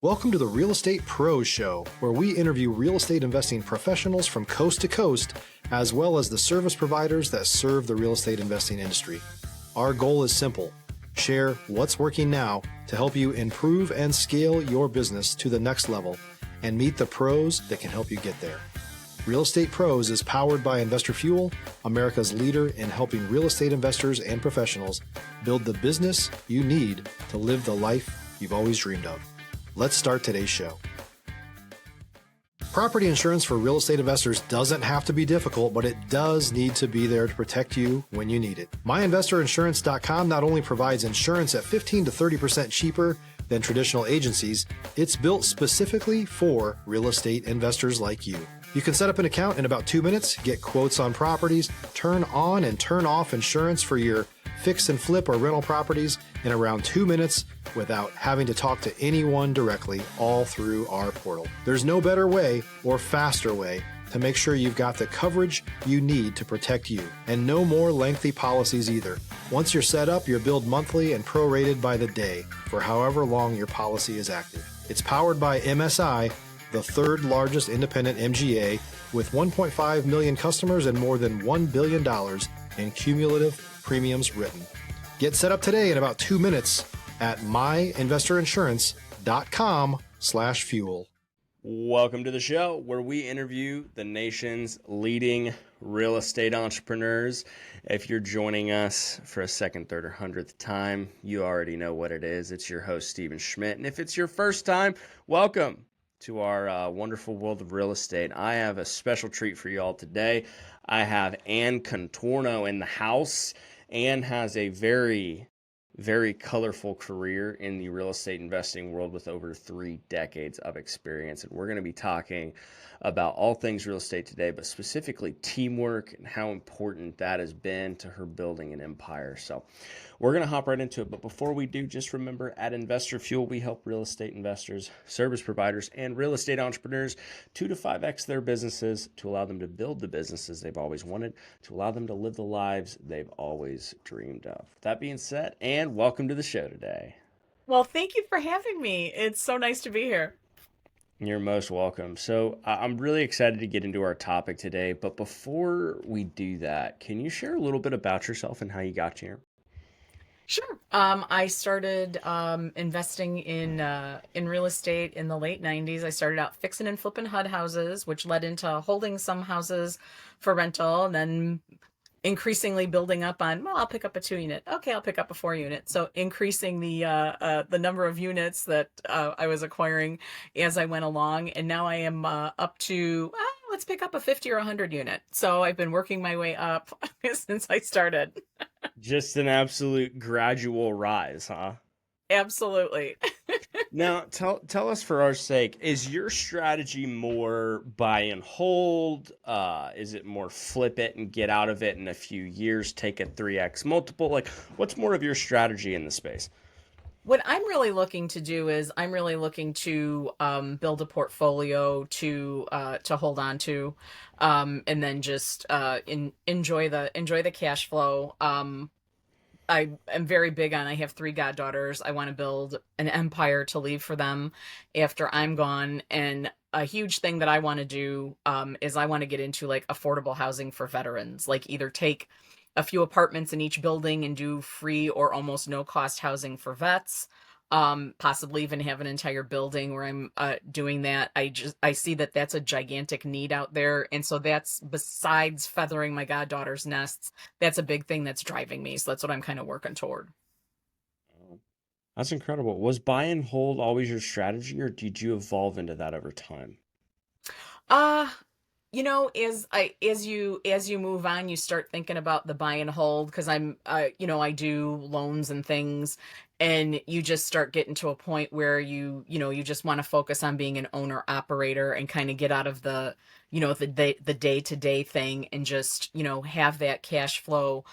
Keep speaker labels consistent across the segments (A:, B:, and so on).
A: Welcome to the Real Estate Pros Show, where we interview real estate investing professionals from coast to coast, as well as the service providers that serve the real estate investing industry. Our goal is simple: share what's working now to help you improve and scale your business to the next level and meet the pros that can help you get there. Real Estate Pros is powered by Investor Fuel, America's leader in helping real estate investors and professionals build the business you need to live the life you've always dreamed of. Let's start today's show. Property insurance for real estate investors doesn't have to be difficult, but it does need to be there to protect you when you need it. MyInvestorInsurance.com not only provides insurance at 15 to 30% cheaper than traditional agencies, it's built specifically for real estate investors like you. You can set up an account in about 2 minutes, get quotes on properties, turn on and turn off insurance for your fix and flip or rental properties in around 2 minutes without having to talk to anyone directly, all through our portal. There's no better way or faster way to make sure you've got the coverage you need to protect you, and no more lengthy policies either. Once you're set up, you're billed monthly and prorated by the day for however long your policy is active. It's powered by MSI, the third largest independent MGA, with 1.5 million customers and more than $1 billion in cumulative premiums written. Get set up today in about 2 minutes at myinvestorinsurance.com/fuel.
B: Welcome to the show where we interview the nation's leading real estate entrepreneurs. If you're joining us for a second, third, or 100th time, you already know what it is. It's your host, Stephen Schmidt. And if it's your first time, welcome to our wonderful world of real estate. I have a special treat for you all today. I have Ann Contorno in the house. Ann has a very colorful career in the real estate investing world with over 3 decades of experience. And we're going to be talking about all things real estate today, but specifically teamwork and how important that has been to her building an empire. So we're going to hop right into it. But before we do, just remember, at Investor Fuel, we help real estate investors, service providers, and real estate entrepreneurs 2 to 5x their businesses to allow them to build the businesses they've always wanted, to allow them to live the lives they've always dreamed of. That being said, Ann, welcome to the show today.
C: Well, thank you for having me. It's so nice to be here.
B: You're most welcome. So I'm really excited to get into our topic today. But before we do that, can you share a little bit about yourself and how you got here?
C: Sure. I started investing in real estate in the late 90s. I started out fixing and flipping HUD houses, which led into holding some houses for rental, and then increasingly building up on, well, I'll pick up a 2-unit. Okay, I'll pick up a 4-unit. So increasing the number of units that I was acquiring as I went along. And now I am up to, let's pick up a 50 or 100 unit. So I've been working my way up since I started.
B: Just an absolute gradual rise, huh?
C: Absolutely.
B: Now, tell us, for our sake, is your strategy more buy and hold? Is it more flip it and get out of it in a few years, take a 3x multiple? Like, what's more of your strategy in the space?
C: What I'm really looking to do is I'm really looking to build a portfolio to hold on to, and then just enjoy the cash flow. I am very big on, I have 3 goddaughters. I want to build an empire to leave for them after I'm gone. And a huge thing that I want to do is I want to get into like affordable housing for veterans, like either take a few apartments in each building and do free or almost no cost housing for vets. Possibly even have an entire building where I'm doing that. I see that that's a gigantic need out there. And so that's, besides feathering my goddaughter's nests, that's a big thing that's driving me. So that's what I'm kind of working toward.
B: That's incredible. Was buy and hold always your strategy, or did you evolve into that over time?
C: As you move on, you start thinking about the buy and hold, because I do loans and things, and you just start getting to a point where you just want to focus on being an owner operator and kind of get out of the day-to-day thing, and just, have that cash flow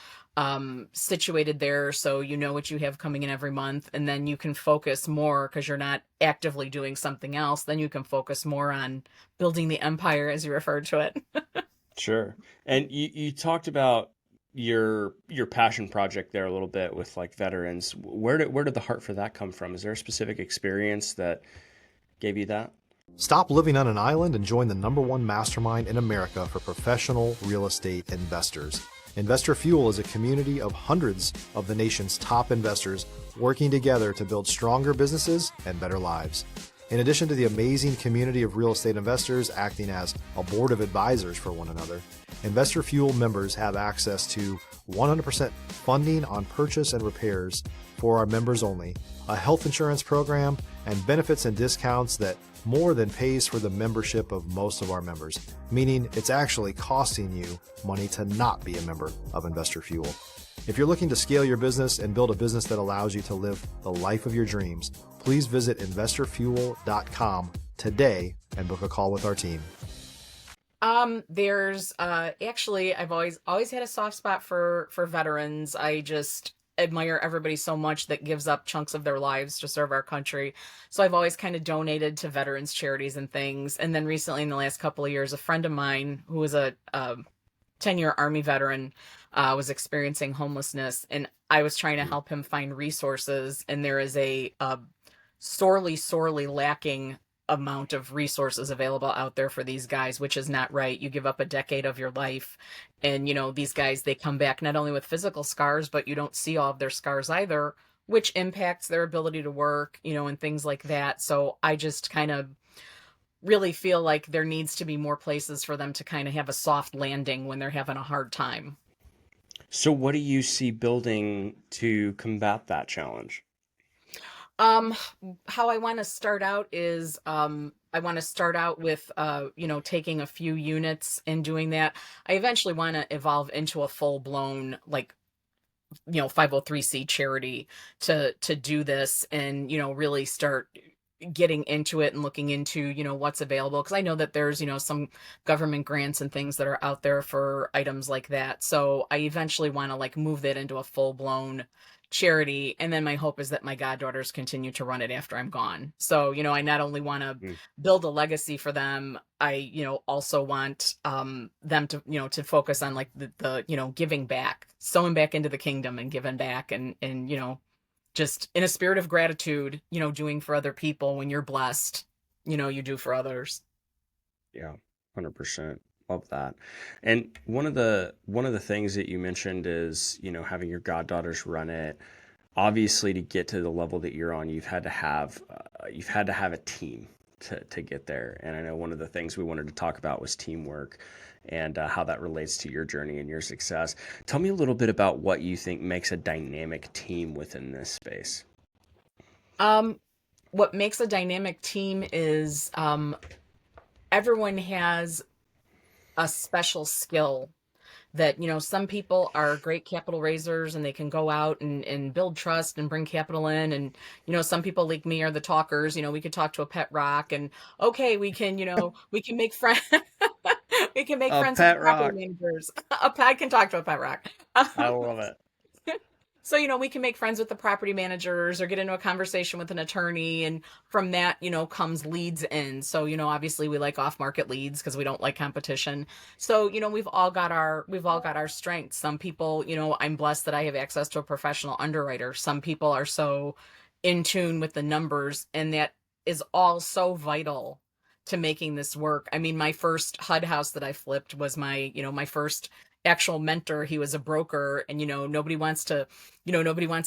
C: situated there, so you know what you have coming in every month, and then you can focus more, because you're not actively doing something else. Then you can focus more on building the empire, as you referred to it.
B: Sure. And you talked about your passion project there a little bit with like veterans. Where did the heart for that come from? Is there a specific experience that gave you that?
A: Stop living on an island and join the #1 mastermind in America for professional real estate investors. Investor Fuel is a community of hundreds of the nation's top investors working together to build stronger businesses and better lives. In addition to the amazing community of real estate investors acting as a board of advisors for one another, Investor Fuel members have access to 100% funding on purchase and repairs for our members only, a health insurance program, and benefits and discounts that more than pays for the membership of most of our members, meaning it's actually costing you money to not be a member of Investor Fuel. If you're looking to scale your business and build a business that allows you to live the life of your dreams, please visit investorfuel.com today and book a call with our team.
C: There's actually I've always had a soft spot for veterans. I just admire everybody so much that gives up chunks of their lives to serve our country. So I've always kind of donated to veterans charities and things. And then recently in the last couple of years, a friend of mine who was a 10-year Army veteran was experiencing homelessness, and I was trying to help him find resources. And there is a sorely lacking amount of resources available out there for these guys, which is not right. You give up a decade of your life, and these guys, they come back not only with physical scars, but you don't see all of their scars either, which impacts their ability to work, and things like that. So I just kind of really feel like there needs to be more places for them to kind of have a soft landing when they're having a hard time.
B: So what do you see building to combat that challenge?
C: How I want to start out is, I want to start out with, taking a few units and doing that. I eventually want to evolve into a full blown, 503c charity to do this and, really start getting into it and looking into, what's available. Cause I know that there's, some government grants and things that are out there for items like that. So I eventually want to move that into a full blown charity, and then my hope is that my goddaughters continue to run it after I'm gone. So I not only want to build a legacy for them, I also want them to to focus on the giving back, sowing back into the kingdom and giving back, and just in a spirit of gratitude, doing for other people. When you're blessed, you do for others.
B: Yeah, 100%. Love that. And one of the things that you mentioned is, having your goddaughters run it. Obviously, to get to the level that you're on, you've had to have a team to get there. And I know one of the things we wanted to talk about was teamwork and how that relates to your journey and your success. Tell me a little bit about what you think makes a dynamic team within this space.
C: What makes a dynamic team is everyone has a special skill that, some people are great capital raisers and they can go out and build trust and bring capital in. And, some people like me are the talkers. We could talk to a pet rock and we can make friends. We can make friends with property managers. A pet can talk to a pet rock.
B: I love it.
C: So, we can make friends with the property managers or get into a conversation with an attorney. And from that, comes leads in. So, obviously we like off-market leads because we don't like competition. So, we've all got our strengths. Some people, I'm blessed that I have access to a professional underwriter. Some people are so in tune with the numbers, and that is all so vital to making this work. I mean, my first HUD house that I flipped was my first actual mentor. He was a broker, and nobody wants to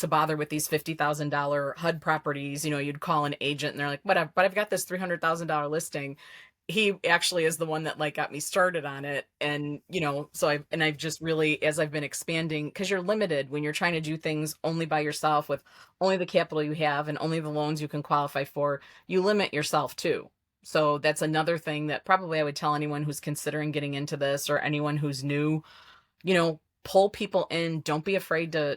C: bother with these $50,000 HUD properties. You'd call an agent and they're like, whatever, but I've got this $300,000 listing. He actually is the one that got me started on it. And I've just really, as I've been expanding, because you're limited when you're trying to do things only by yourself with only the capital you have and only the loans you can qualify for, you limit yourself too. So that's another thing that probably I would tell anyone who's considering getting into this, or anyone who's new. Pull people in. Don't be afraid to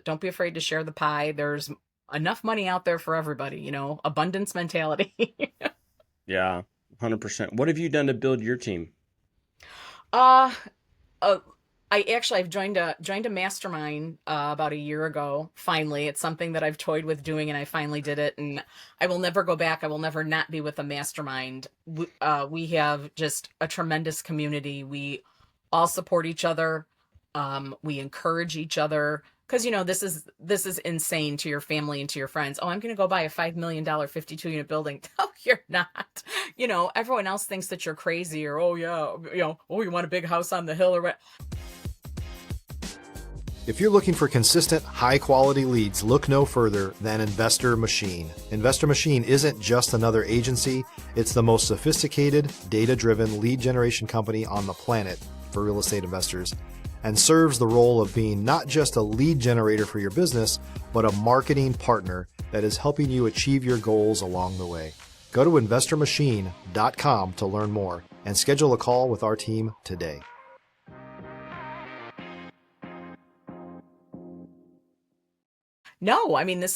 C: share the pie. There's enough money out there for everybody, abundance mentality.
B: Yeah, 100%. What have you done to build your team?
C: I've joined a mastermind about a year ago. Finally, it's something that I've toyed with doing, and I finally did it, and I will never go back. I will never not be with a mastermind. We have just a tremendous community. We all support each other. We encourage each other. because this is insane to your family and to your friends. Oh, I'm going to go buy a $5 million 52 unit building. No, you're not. Everyone else thinks that you're crazy, or oh yeah, oh, you want a big house on the hill or what.
A: If you're looking for consistent, high-quality leads, look no further than Investor Machine. Investor Machine isn't just another agency, it's the most sophisticated, data-driven lead generation company on the planet for real estate investors, and serves the role of being not just a lead generator for your business, but a marketing partner that is helping you achieve your goals along the way. Go to investormachine.com to learn more and schedule a call with our team today.
C: No, I mean, it's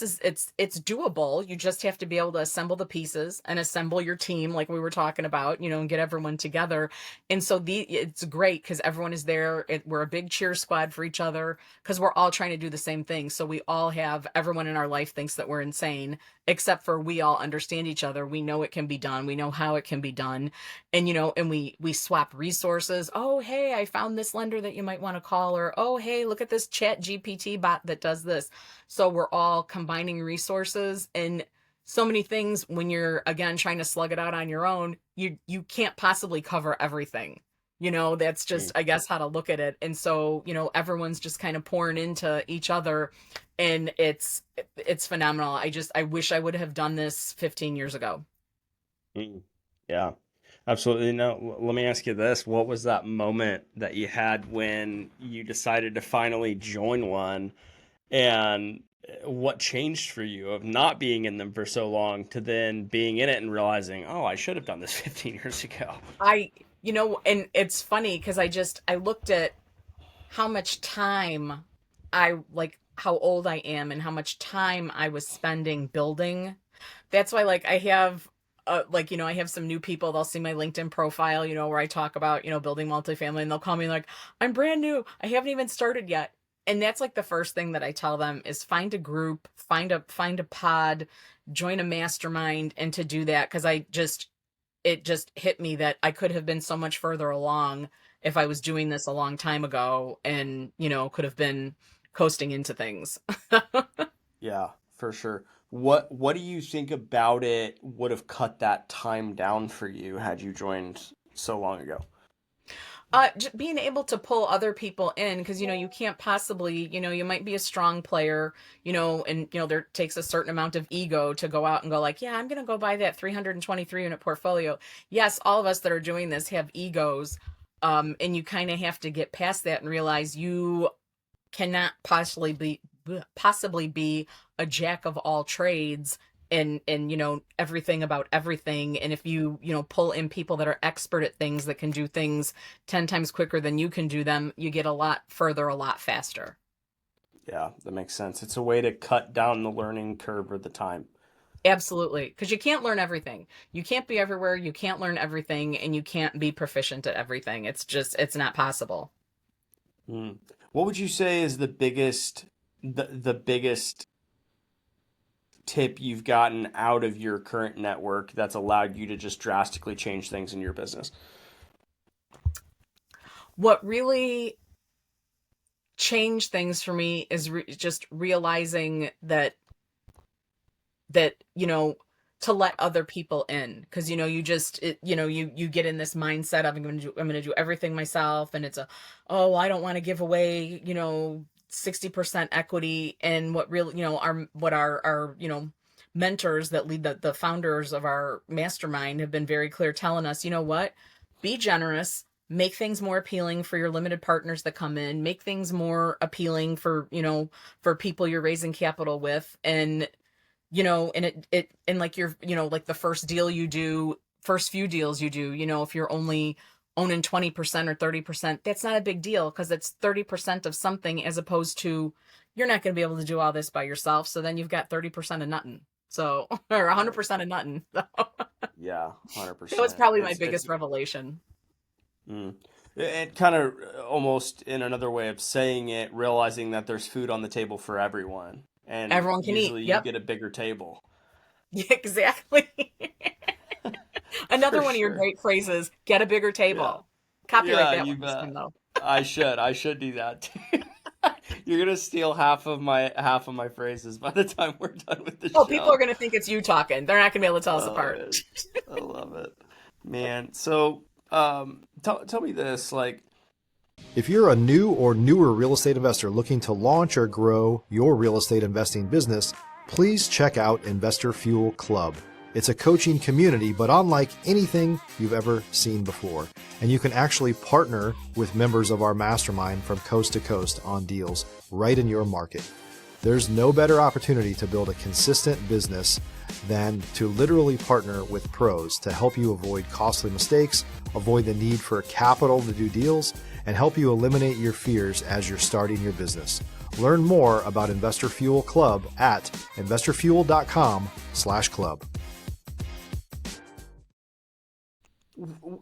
C: doable. You just have to be able to assemble the pieces and assemble your team like we were talking about, and get everyone together. And so it's great because everyone is there. We're a big cheer squad for each other because we're all trying to do the same thing. So we all have, everyone in our life thinks that we're insane, except for we all understand each other. We know it can be done. We know how it can be done. And, and we swap resources. Oh, hey, I found this lender that you might want to call, or, oh, hey, look at this Chat GPT bot that does this. So we're all combining resources, and so many things when you're, again, trying to slug it out on your own, you can't possibly cover everything. That's just, I guess, how to look at it. And so, everyone's just kind of pouring into each other, and it's phenomenal. I wish I would have done this 15 years ago.
B: Yeah, absolutely. Now, let me ask you this. What was that moment that you had when you decided to finally join one? And what changed for you of not being in them for so long to then being in it and realizing, oh, I should have done this 15 years ago?
C: And it's funny because I looked at how much time how old I am and how much time I was spending building. That's why, I have, I have some new people, they'll see my LinkedIn profile, where I talk about, building multifamily, and they'll call me like, I'm brand new. I haven't even started yet. And that's the first thing that I tell them is find a group, find a pod, join a mastermind. And to do that, because it just hit me that I could have been so much further along if I was doing this a long time ago, and, could have been coasting into things.
B: Yeah, for sure. What do you think about it would have cut that time down for you had you joined so long ago?
C: Being able to pull other people in, because you can't possibly, you might be a strong player, and there takes a certain amount of ego to go out and go like, yeah, I'm gonna go buy that 323 unit portfolio. Yes, all of us that are doing this have egos, and you kind of have to get past that and realize you cannot possibly be a jack of all trades and everything about everything. And if you pull in people that are expert at things, that can do things 10 times quicker than you can do them, you get a lot further a lot faster.
B: Yeah, that makes sense. It's a way to cut down the learning curve or the time.
C: Absolutely, because you can't learn everything. You can't be everywhere, you can't learn everything, and you can't be proficient at everything. It's not possible.
B: What would you say is the biggest tip you've gotten out of your current network that's allowed you to just drastically change things in your business?
C: What really changed things for me is just realizing that to let other people in, because you get in this mindset of I'm going to do everything myself, and it's I don't want to give away 60% equity. And what really our mentors that lead the founders of our mastermind have been very clear, telling us, be generous, make things more appealing for your limited partners that come in, make things more appealing for people you're raising capital with. And and like your like the first deal you do, first few deals you do, if you're only owning 20% or 30%, that's not a big deal, because it's 30% of something, as opposed to you're not going to be able to do all this by yourself. So then you've got 30% of nothing. So, or 100% of nothing.
B: Yeah, 100%.
C: That was probably my biggest revelation.
B: It kind of almost, in another way of saying it, realizing that there's food on the table for everyone. And
C: everyone can
B: usually
C: eat. Yep.
B: You get a bigger table.
C: Yeah, exactly. Another one of your great phrases, get a bigger table. Yeah. Copyright that one, though.
B: I should do that too. You're gonna steal half of my phrases by the time we're done with the
C: Oh, people are
B: show.
C: going to think it's you talking. They're not going to be able to tell us
B: Oh
C: apart.
B: man, I love it, man. So, tell me this, like,
A: If you're a new or newer real estate investor looking to launch or grow your real estate investing business, please check out Investor Fuel Club. It's a coaching community, but unlike anything you've ever seen before. And you can actually partner with members of our mastermind from coast to coast on deals right in your market. There's no better opportunity to build a consistent business than to literally partner with pros to help you avoid costly mistakes, avoid the need for capital to do deals, and help you eliminate your fears as you're starting your business. Learn more about Investor Fuel Club at investorfuel.com/club.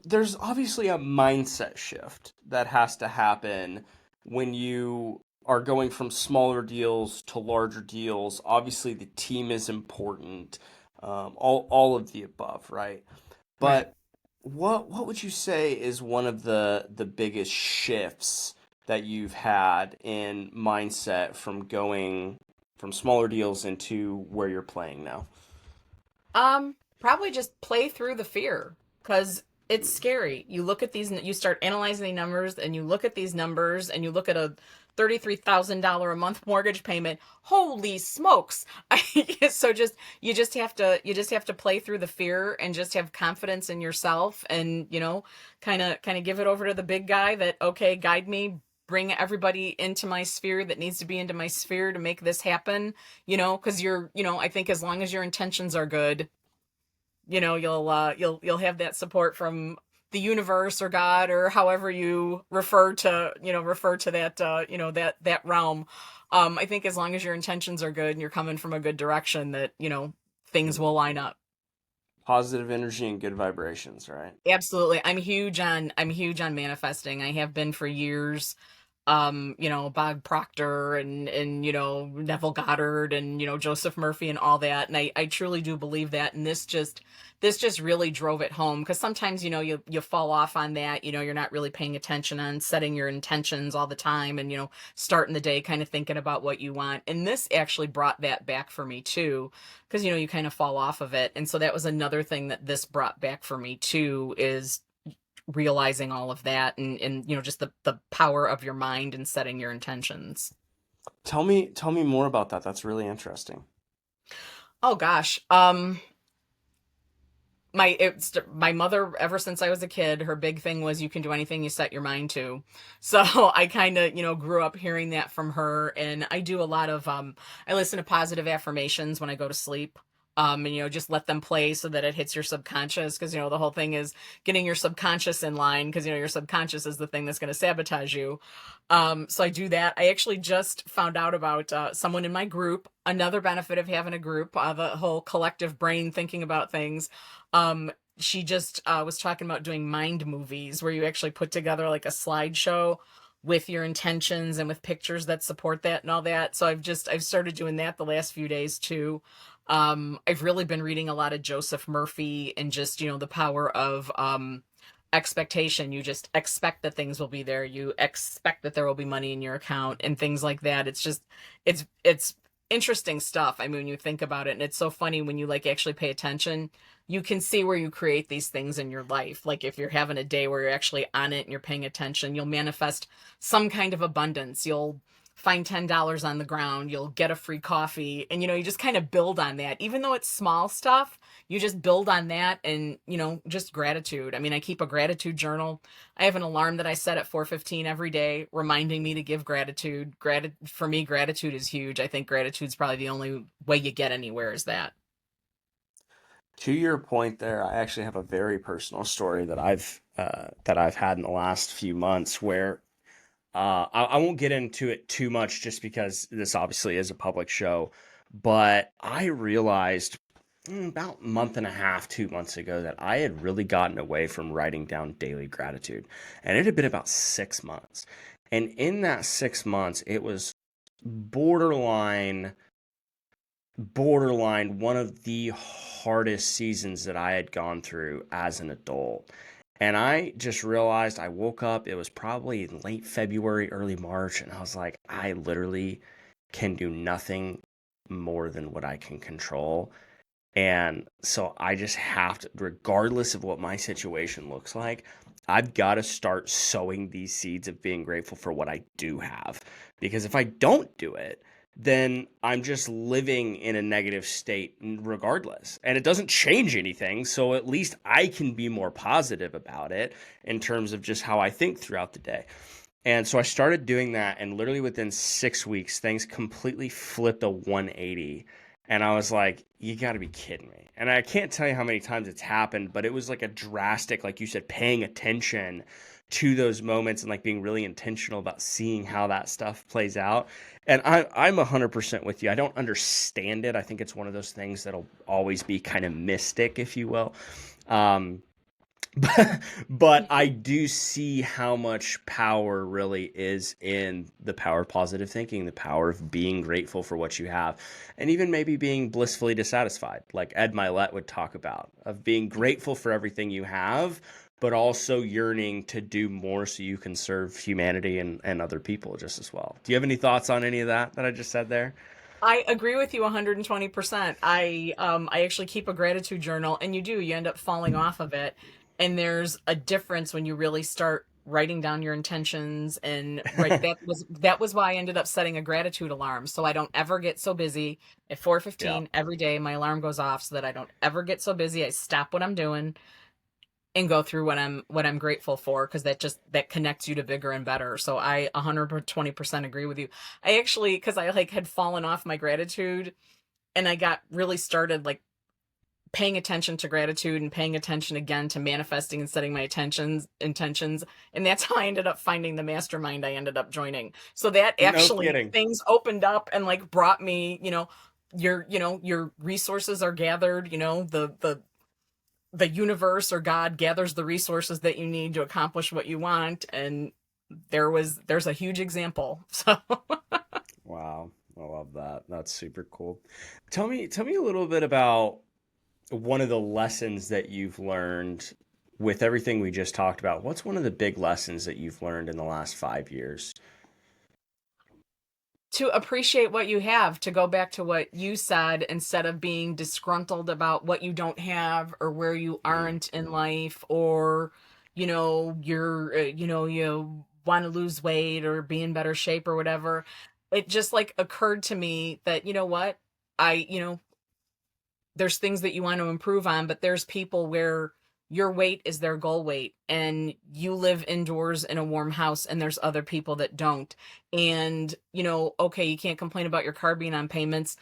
B: there's obviously a mindset shift that has to happen when you are going from smaller deals to larger deals. Obviously, the team is important, all of the above, right?
C: Right.
B: But what would you say is one of the biggest shifts that you've had in mindset from going from smaller deals into where you're playing now?
C: Probably just play through the fear because it's scary. You look at these, you start analyzing the numbers, and you look at these numbers, and you look at a $33,000 a month mortgage payment. Holy smokes! So you just have to play through the fear and just have confidence in yourself, and kind of give it over to the big guy that, okay, guide me. Bring everybody into my sphere that needs to be into my sphere to make this happen, because I think as long as your intentions are good, you'll have that support from the universe or God or however you refer to that that realm. I think as long as your intentions are good and you're coming from a good direction, that things will line up.
B: Positive energy and good vibrations, right?
C: Absolutely. I'm huge on manifesting. I have been for years. Bob Proctor and Neville Goddard and Joseph Murphy and all that. And I truly do believe that. And this just really drove it home, because sometimes you fall off on that. You're not really paying attention on setting your intentions all the time, and starting the day kind of thinking about what you want. And this actually brought that back for me too, because you kind of fall off of it. And so that was another thing that this brought back for me too, is realizing all of that, and just the power of your mind and setting your intentions.
B: Tell me more about that. That's really interesting.
C: Oh gosh. My mother, ever since I was a kid, her big thing was you can do anything you set your mind to. So I kind of grew up hearing that from her. And I do a lot of I listen to positive affirmations when I go to sleep. And just let them play so that it hits your subconscious, because the whole thing is getting your subconscious in line, because your subconscious is the thing that's going to sabotage you. So I do that. I actually just found out about someone in my group. Another benefit of having a group, the whole collective brain thinking about things. She just was talking about doing mind movies, where you actually put together like a slideshow with your intentions and with pictures that support that and all that. So I've started doing that the last few days too. I've really been reading a lot of Joseph Murphy, and just the power of expectation. You just expect that things will be there. You expect that there will be money in your account and things like that. It's interesting stuff. I mean, when you think about it, and it's so funny when you like actually pay attention, you can see where you create these things in your life. Like if you're having a day where you're actually on it and you're paying attention, you'll manifest some kind of abundance. You'll find $10 on the ground, you'll get a free coffee, and you just kind of build on that. Even though it's small stuff, you just build on that, and just gratitude. I mean, I keep a gratitude journal. I have an alarm that I set at 4:15 every day reminding me to give gratitude. For me, gratitude is huge. I think gratitude's probably the only way you get anywhere, is that.
B: To your point there, I actually have a very personal story that I've had in the last few months where I won't get into it too much, just because this obviously is a public show, but I realized about a month and a half, 2 months ago, that I had really gotten away from writing down daily gratitude. And it had been about 6 months. And in that 6 months, it was borderline, borderline one of the hardest seasons that I had gone through as an adult. And I just realized I woke up, it was probably late February, early March, and I was like, I literally can do nothing more than what I can control. And so I just have to, regardless of what my situation looks like, I've got to start sowing these seeds of being grateful for what I do have. Because if I don't do it, then I'm just living in a negative state regardless. And it doesn't change anything. So at least I can be more positive about it in terms of just how I think throughout the day. And so I started doing that, and literally within 6 weeks, things completely flipped a 180. And I was like, you got to be kidding me. And I can't tell you how many times it's happened, but it was like a drastic, like you said, paying attention to those moments and like being really intentional about seeing how that stuff plays out. And I'm 100% with you. I don't understand it. I think it's one of those things that'll always be kind of mystic, if you will. Um, but I do see how much power really is in the power of positive thinking, the power of being grateful for what you have, and even maybe being blissfully dissatisfied, like Ed Milet would talk about, of being grateful for everything you have, but also yearning to do more so you can serve humanity and other people just as well. Do you have any thoughts on any of that I just said there?
C: I agree with you 120%. I actually keep a gratitude journal, and you end up falling off of it. And there's a difference when you really start writing down your intentions, and right, that was why I ended up setting a gratitude alarm, so I don't ever get so busy. At
B: Yeah.
C: 4:15 every day my alarm goes off so that I don't ever get so busy. I stop what I'm doing and go through what I'm grateful for, because that connects you to bigger and better. So I 120% agree with you. I actually, because I like had fallen off my gratitude, and I got really started like paying attention to gratitude and paying attention again to manifesting and setting my intentions, and that's how I ended up finding the mastermind I ended up joining. So that
B: No
C: actually,
B: kidding.
C: things opened up and like brought me, your resources are gathered, the universe or God gathers the resources that you need to accomplish what you want. And there's a huge example. So
B: Wow. I love that. That's super cool. Tell me a little bit about one of the lessons that you've learned with everything we just talked about. What's one of the big lessons that you've learned in the last 5 years?
C: to appreciate what you have, to go back to what you said, instead of being disgruntled about what you don't have or where you
B: Mm,
C: aren't in life, or you want to lose weight or be in better shape or whatever. It just like occurred to me that, what, I there's things that you want to improve on, but there's people where your weight is their goal weight, and you live indoors in a warm house, and there's other people that don't. And, okay, you can't complain about your car being on payments.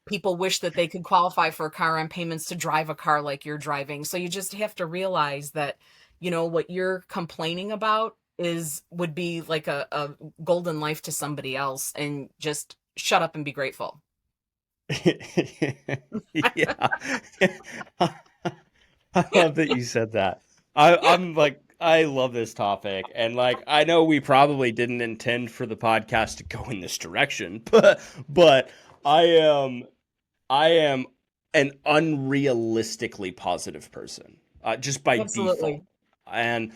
C: People wish that they could qualify for a car on payments to drive a car like you're driving. So you just have to realize that, what you're complaining about would be like a golden life to somebody else, and just shut up and be grateful.
B: yeah. I love that you said that. I'm like, I love this topic. And like, I know we probably didn't intend for the podcast to go in this direction, but I am, I am an unrealistically positive person, just by default.
C: Absolutely.
B: And,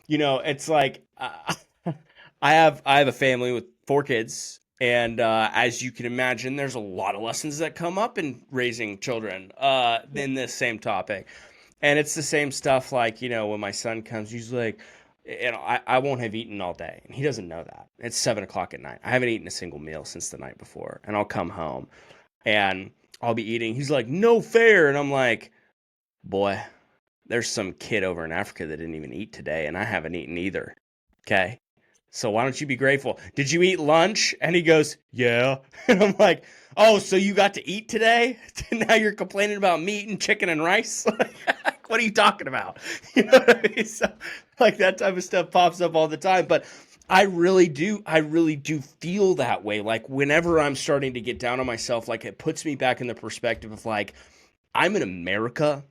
B: it's like, I have a family with 4 kids, and as you can imagine, there's a lot of lessons that come up in raising children in this same topic. And it's the same stuff like, when my son comes, he's like, I won't have eaten all day. And he doesn't know that. It's 7 o'clock at night. I haven't eaten a single meal since the night before. And I'll come home and I'll be eating. He's like, no fair. And I'm like, boy, there's some kid over in Africa that didn't even eat today. And I haven't eaten either. Okay. So why don't you be grateful? Did you eat lunch? And he goes, yeah. And I'm like, oh, so you got to eat today? Now you're complaining about meat and chicken and rice? What are you talking about? You know what I mean? So, like that type of stuff pops up all the time. But I really do feel that way. Like whenever I'm starting to get down on myself, like it puts me back in the perspective of like, I'm in America.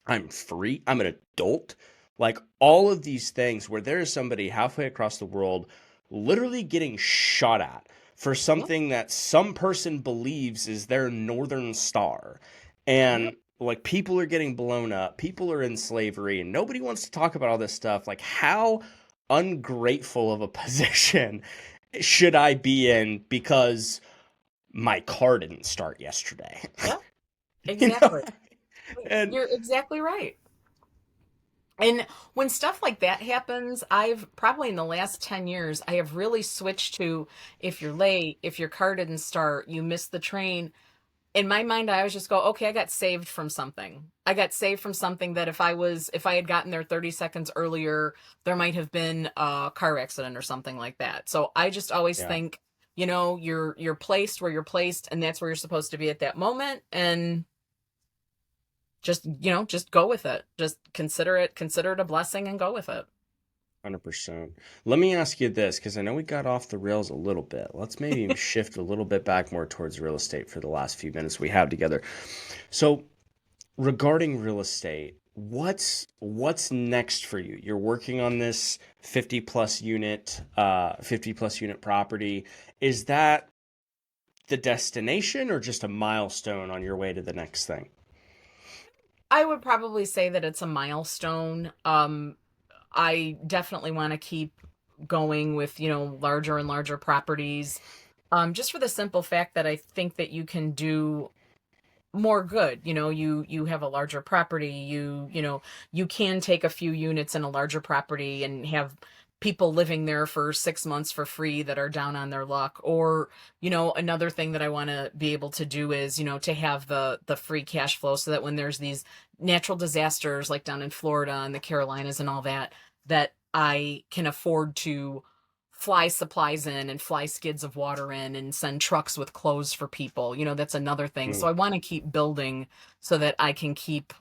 B: I'm free. I'm an adult. Like all of these things where there is somebody halfway across the world literally getting shot at for
C: Yep.
B: something that some person believes is their northern star.
C: Yep.
B: And like people are getting blown up, people are in slavery, and nobody wants to talk about all this stuff. Like, how ungrateful of a position should I be in because my car didn't start yesterday?
C: Yeah,
B: You know?
C: exactly.
B: And
C: You're exactly right. And when stuff like that happens, I've probably in the last 10 years, I have really switched to if you're late, if your car didn't start, you missed the train. In my mind, I always just go, okay, I got saved from something. I got saved from something that if I had gotten there 30 seconds earlier, there might have been a car accident or something like that. So I just always
B: yeah,
C: think, you're placed where you're placed, and that's where you're supposed to be at that moment. And just go with it. Just consider it a blessing and go with it.
B: 100%. Let me ask you this, because I know we got off the rails a little bit. Let's maybe shift a little bit back more towards real estate for the last few minutes we have together. So, regarding real estate, what's next for you? You're working on this 50 plus unit property. Is that the destination or just a milestone on your way to the next thing?
C: I would probably say that it's a milestone. I definitely want to keep going with, larger and larger properties. Just for the simple fact that I think that you can do more good. You have a larger property, you can take a few units in a larger property and have people living there for 6 months for free that are down on their luck. Or another thing that I want to be able to do is to have the free cash flow, so that when there's these natural disasters like down in Florida and the Carolinas and all that I can afford to fly supplies in and fly skids of water in and send trucks with clothes for people. That's another thing. So
B: Mm.
C: I want to keep building so that I can keep,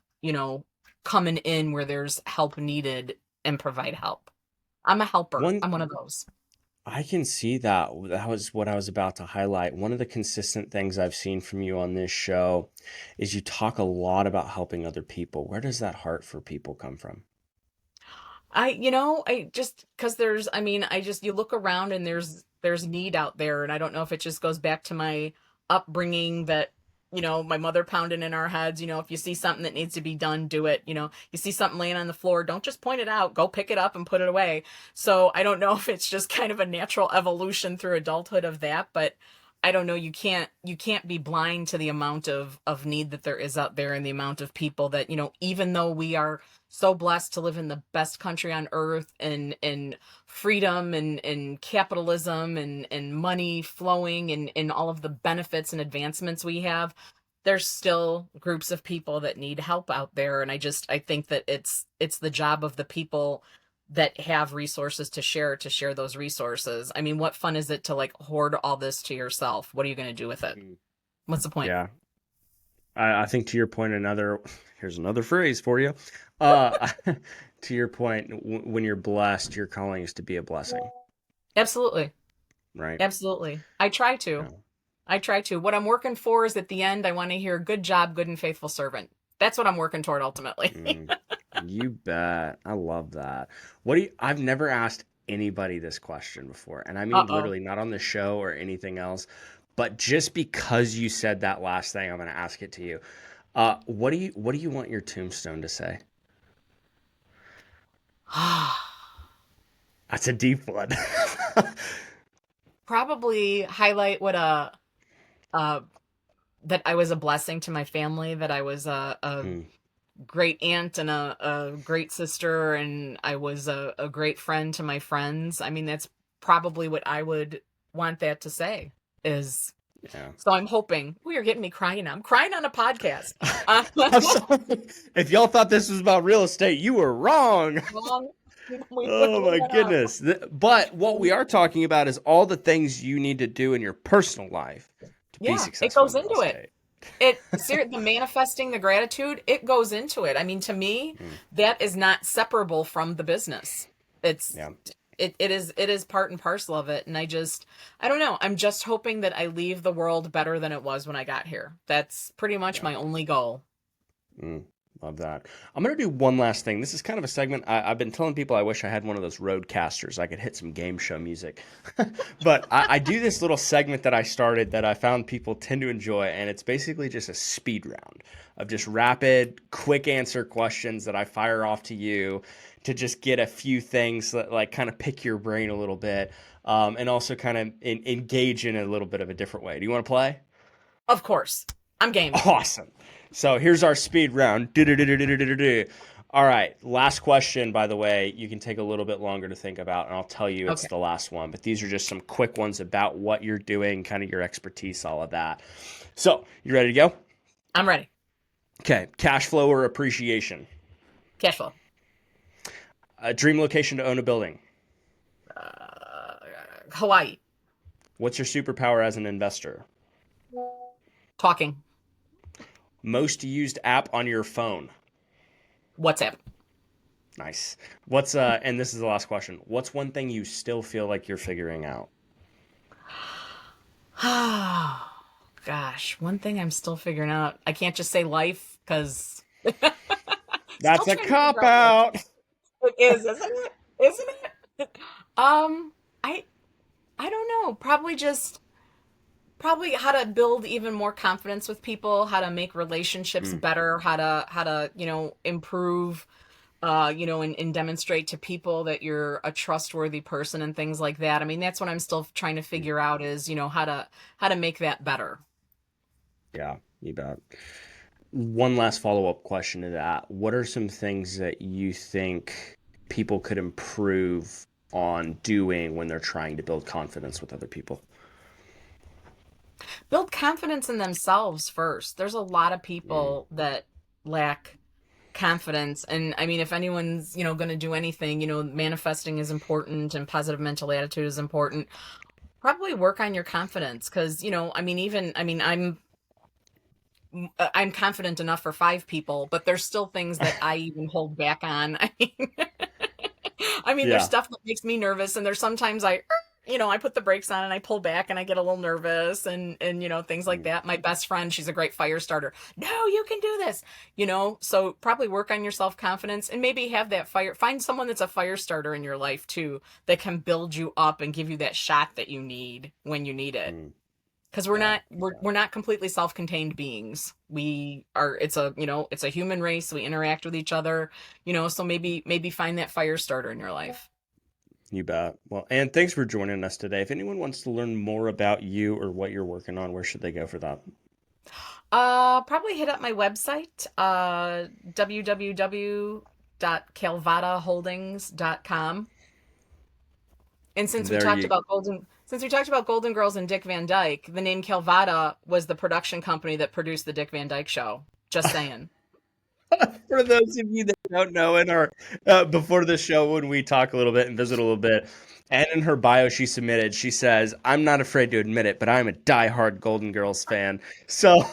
C: coming in where there's help needed and provide help. I'm a helper.
B: One
C: I'm one of those.
B: I can see that. That was what I was about to highlight. One of the consistent things I've seen from you on this show is you talk a lot about helping other people. Where does that heart for people come from?
C: I just, cause you look around and there's need out there. And I don't know if it just goes back to my upbringing that, my mother pounding in our heads, if you see something that needs to be done, do it. You see something laying on the floor, don't just point it out, go pick it up and put it away. So I don't know if it's just kind of a natural evolution through adulthood of that, but I don't know. You can't be blind to the amount of need that there is out there, and the amount of people that, even though we are so blessed to live in the best country on earth, and freedom and capitalism and money flowing and all of the benefits and advancements we have, there's still groups of people that need help out there. And I think that it's the job of the people that have resources to share those resources. I mean, what fun is it to like hoard all this to yourself? What are you going to do with it?
B: Mm.
C: What's the point?
B: Yeah, I think to your point, here's another phrase for you. Uh, to your point, when you're blessed, your calling is to be a blessing,
C: Absolutely.
B: right?
C: Absolutely. I try to.
B: Yeah.
C: I try to. What I'm working for is at the end, I want to hear good job, good and faithful servant. That's what I'm working toward ultimately.
B: Mm, you bet. I love that. I've never asked anybody this question before, and I mean
C: Uh-oh.
B: literally not on the show or anything else, but just because you said that last thing, I'm going to ask it to you. What do you want your tombstone to say? That's a deep one.
C: Probably highlight uh that I was a blessing to my family, that I was a
B: Mm,
C: great aunt and a great sister, and I was a great friend to my friends. I mean, that's probably what I would want that to say is.
B: yeah.
C: So I'm hoping. Oh, you're getting me crying now. I'm crying on a podcast. Uh,
B: I'm sorry. If y'all thought this was about real estate, you were wrong.
C: wrong. We
B: Oh my
C: went up.
B: goodness. But what we are talking about is all the things you need to do in your personal life to be
C: Yeah, it
B: successful
C: goes
B: in real
C: into it.
B: estate.
C: The manifesting the gratitude, it goes into it. I mean, to me,
B: Mm,
C: that is not separable from the business. It's
B: yeah.
C: it is part and parcel of it. And I don't know. I'm just hoping that I leave the world better than it was when I got here. That's pretty much
B: Yeah.
C: my only goal.
B: Mm. Love that. I'm going to do one last thing. This is kind of a segment. I've been telling people I wish I had one of those roadcasters. I could hit some game show music. But I do this little segment that I started that I found people tend to enjoy, and it's basically just a speed round of just rapid, quick answer questions that I fire off to you to just get a few things that like kind of pick your brain a little bit, and also kind of engage in a little bit of a different way. Do you want to play?
C: Of course. I'm game.
B: Awesome. So here's our speed round. All right. Last question, by the way, you can take a little bit longer to think about, and I'll tell you it's the last one. But these are just some quick ones about what you're doing, kind of your expertise, all of that. So you ready to go?
C: I'm ready.
B: Okay. Cash flow or appreciation?
C: Cash flow.
B: A dream location to own a building?
C: Hawaii.
B: What's your superpower as an investor?
C: Talking.
B: Most used app on your phone?
C: WhatsApp.
B: Nice. What's and this is the last question. What's one thing you still feel like you're figuring out?
C: Oh, gosh. One thing I'm still figuring out. I can't just say life because
B: that's a cop out.
C: It is, isn't it? I don't know. Probably how to build even more confidence with people, how to make relationships better, how to, improve, and demonstrate to people that you're a trustworthy person and things like that. I mean, that's what I'm still trying to figure out is, how to make that better.
B: Yeah, you bet. One last follow-up question to that. What are some things that you think people could improve on doing when they're trying to build confidence with other people?
C: Build confidence in themselves first. There's a lot of people that lack confidence. And I mean, if anyone's, going to do anything, manifesting is important and positive mental attitude is important. Probably work on your confidence. Cause I'm confident enough for 5 people, but there's still things that I even hold back on. There's stuff that makes me nervous. And there's sometimes I put the brakes on and I pull back and I get a little nervous and things like that. My best friend, she's a great fire starter. No, you can do this, so probably work on your self-confidence and maybe have that find someone that's a fire starter in your life too, that can build you up and give you that shot that you need when you need it. Because we're not completely self-contained beings. It's a human race. We interact with each other, so maybe find that fire starter in your life.
B: You bet. Well, Ann, thanks for joining us today. If anyone wants to learn more about you or what you're working on, where should they go for that?
C: Probably hit up my website, www.calvadaholdings.com. And since we talked about Golden Girls and Dick Van Dyke, the name Calvada was the production company that produced the Dick Van Dyke Show. Just saying.
B: For those of you that don't know, in our before the show, when we talk a little bit and visit a little bit, and in her bio she submitted, she says, "I'm not afraid to admit it, but I'm a diehard Golden Girls fan." So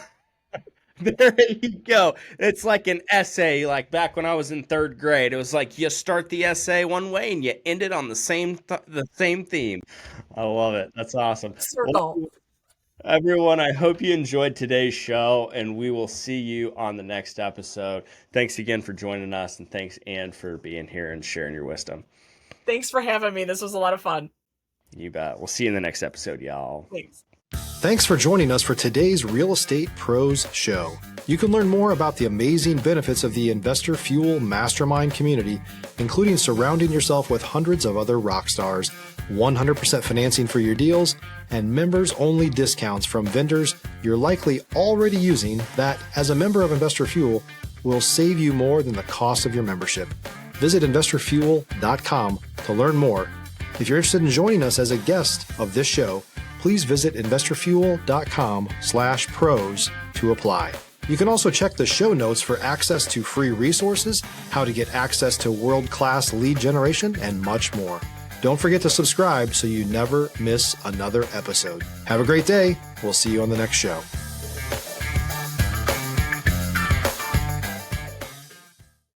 B: there you go. It's like an essay. Like back when I was in 3rd grade, it was like you start the essay one way and you end it on the same theme. I love it. That's awesome.
C: Circle.
B: Well, everyone, I hope you enjoyed today's show, and we will see you on the next episode. Thanks again for joining us, and thanks, Ann, for being here and sharing your wisdom.
C: Thanks for having me. This was a lot of fun.
B: You bet. We'll see you in the next episode, y'all.
C: Thanks.
A: Thanks for joining us for today's Real Estate Pros Show. You can learn more about the amazing benefits of the Investor Fuel Mastermind community, including surrounding yourself with hundreds of other rock stars, 100% financing for your deals, and members-only discounts from vendors you're likely already using that, as a member of Investor Fuel, will save you more than the cost of your membership. Visit investorfuel.com to learn more. If you're interested in joining us as a guest of this show, please visit investorfuel.com/pros to apply. You can also check the show notes for access to free resources, how to get access to world-class lead generation, and much more. Don't forget to subscribe so you never miss another episode. Have a great day. We'll see you on the next show.